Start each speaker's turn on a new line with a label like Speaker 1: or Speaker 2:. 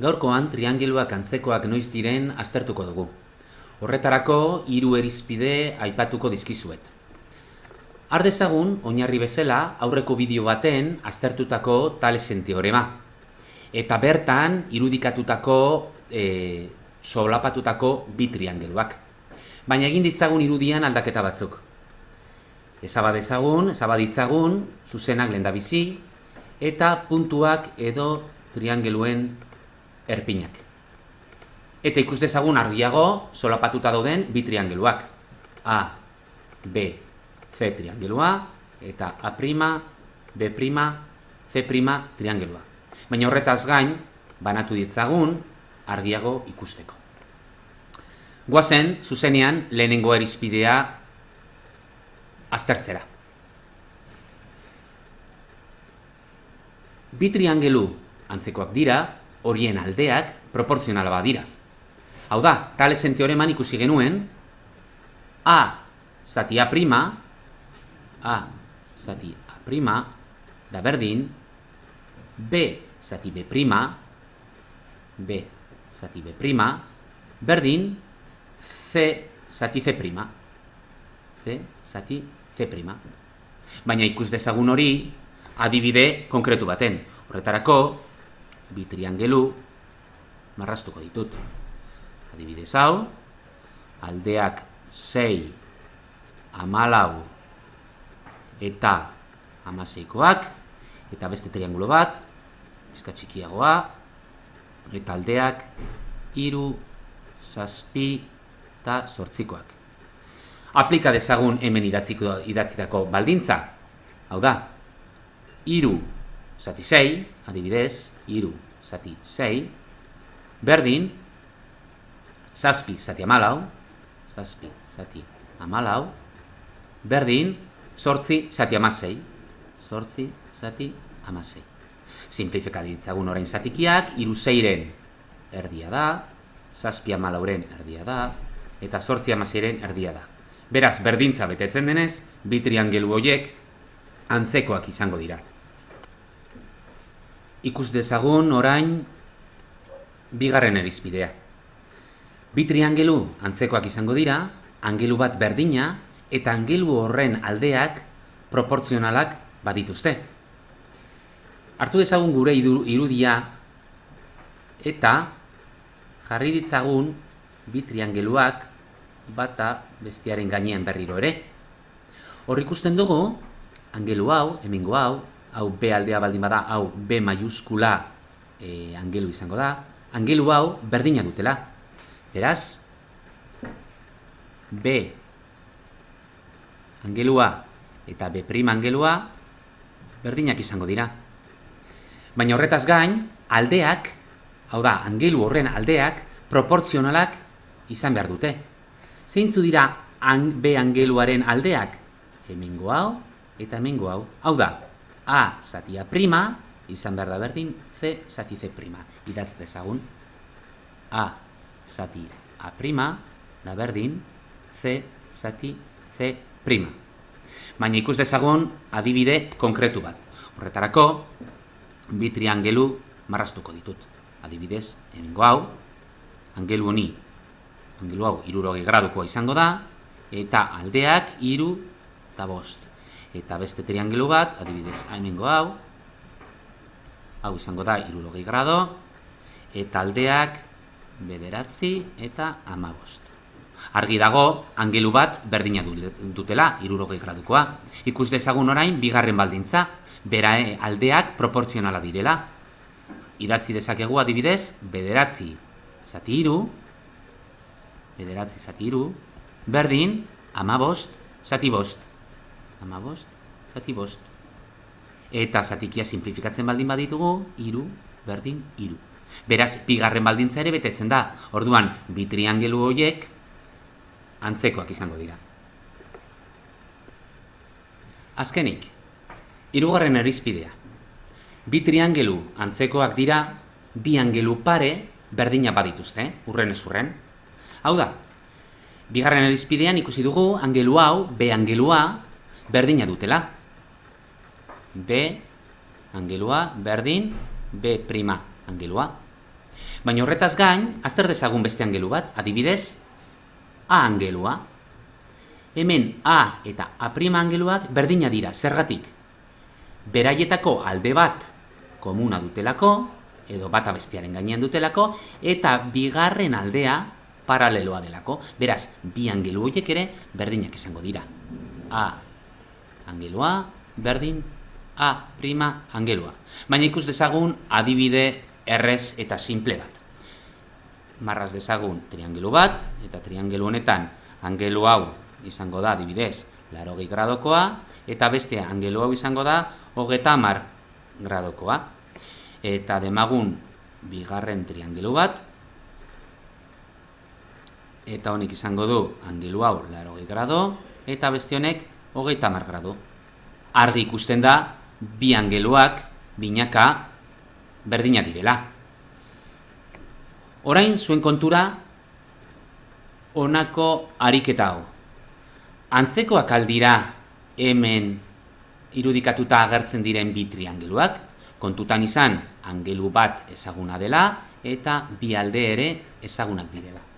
Speaker 1: Gaurkoan triangeluak antzekoak noiz diren aztertuko dugu. Horretarako 3 irizpide aipatuko dizkizuet. Har dezagun, oinarri bezala, aurreko bideo baten aztertutako Thalesen teorema. Eta bertan irudikatutako, solapatutako bi triangeluak. Baina egin ditzagun irudian aldaketa batzuk. Ezabaditzagun, zuzenak lehendabizi, eta puntuak edo triangeluen erpinak. Eta ikus dezagun argiago solapatuta dauden bi triangeluak. A, B, C triangelua eta A', B', C' triangelua. Baina horretaz gain, banatu ditzagun argiago ikusteko. Goazen, zuzenean, lehenengo irizpidea aztertzera. Bi triangelu antzekoak dira, horien aldeak proportzionala badira. Hau da, Thalesen teoreman ikusi genuen A zati A', da berdin, B zati B', B zati B', berdin, C zati C', C zati C'. Baina ikus dezagun hori adibide konkretu baten. Horretarako, bi triangelu marraztuko ditut. Adibidez hau, aldeak 6, 14 eta 16koak, eta beste triangulo bat, pixka txikiagoa, eta aldeak 3, 7 eta 8koak. Aplika dezagun hemen idatzitako baldintza. Hau da, 3 zati 6, adibidez, 3 zati 6, berdin, 7 zati 14, berdin, 8 zati 16, 8 zati 16. Simplifika ditzagun orain zatikiak, 3 6-ren erdia da, 7 14-ren erdia da, eta 8 16-ren erdia da. Beraz, berdintza betetzen denez, bi triangelu horiek antzekoak izango dira. Ikus dezagun orain bigarren irizpidea. Bi triangelu antzekoak izango dira, angelu bat berdina eta angelu horren aldeak proportzionalak badituzte. Hartu dezagun gure irudia eta jarri ditzagun bi triangeluak bata bestearen gainean berriro ere. Hor ikusten dugu, angelu hau, hemengo hau B aldea baldin bada, hau B maiuskula angelu izango da, angelu hau berdina dutela. Beraz, B angelua eta B' angelua berdinak izango dira. Baina horretaz gain, aldeak, hau da, angelu horren aldeak, proportzionalak izan behar dute. Zeintzu dira B angeluaren aldeak? Hemengo hau eta hemengo hau. Hau da, A zati A' izan behar da berdin C zati C'. Idaz dezagun. A zati A' da berdin C zati C'. Baina ikus dezagun adibide konkretu bat. Horretarako, bi triangelu marraztuko ditut. Adibidez, hemengo hau, angelu honi, angelu hau 60 gradukoa izango da, eta aldeak 3 eta 5. Eta beste triangelu bat, adibidez, hemengo hau izango da 60 grado, eta aldeak 9 eta 15. Argi dago, angelu bat berdina dutela, 60 gradukoa. Ikus dezagun orain, bigarren baldintza, bera aldeak proportzionala direla. Idatzi dezakegu adibidez, 9 zati 3, berdin, 15 zati 5. 15 zati 5. Eta zatikia simplifikatzen baldin baditugu, 3, berdin, 3. Beraz, bigarren baldintza ere betetzen da. Orduan, bi triangelu horiek antzekoak izango dira. Azkenik, hirugarren irizpidea. Bi triangelu antzekoak dira, bi angelu pare berdina badituzte, hurren ez hurren. Hau da, bigarren irizpidean ikusi dugu angelu hau, B angelua, berdina dutela. B angelua berdin B' angelua. Baina horretaz gain, azter dezagun beste angelu bat, adibidez, A angelua. Hemen A eta A' angeluak berdina dira, zergatik? Beraietako alde bat komuna dutelako, edo bata bestearen gainean dutelako, eta bigarren aldea paraleloa delako. Beraz, bi angelu horiek ere berdinak izango dira. A angelua, berdin A' angelua. Baina ikus dezagun adibide errez eta simple bat. Marraz dezagun triangelu bat, eta triangelu honetan angelu hau izango da adibidez 80 gradokoa, eta beste angelu hau izango da 30 gradokoa. Eta demagun bigarren triangelu bat, eta honek izango du angelu hau 80 grado, eta beste honek 30 grado. Argi ikusten da, bi angeluak binaka berdina direla. Orain zuen kontura honako ariketa hau. Antzekoak aldira hemen irudikatuta agertzen diren bi triangeluak, kontutan izan angelu bat ezaguna dela eta bi alde ere ezagunak direla.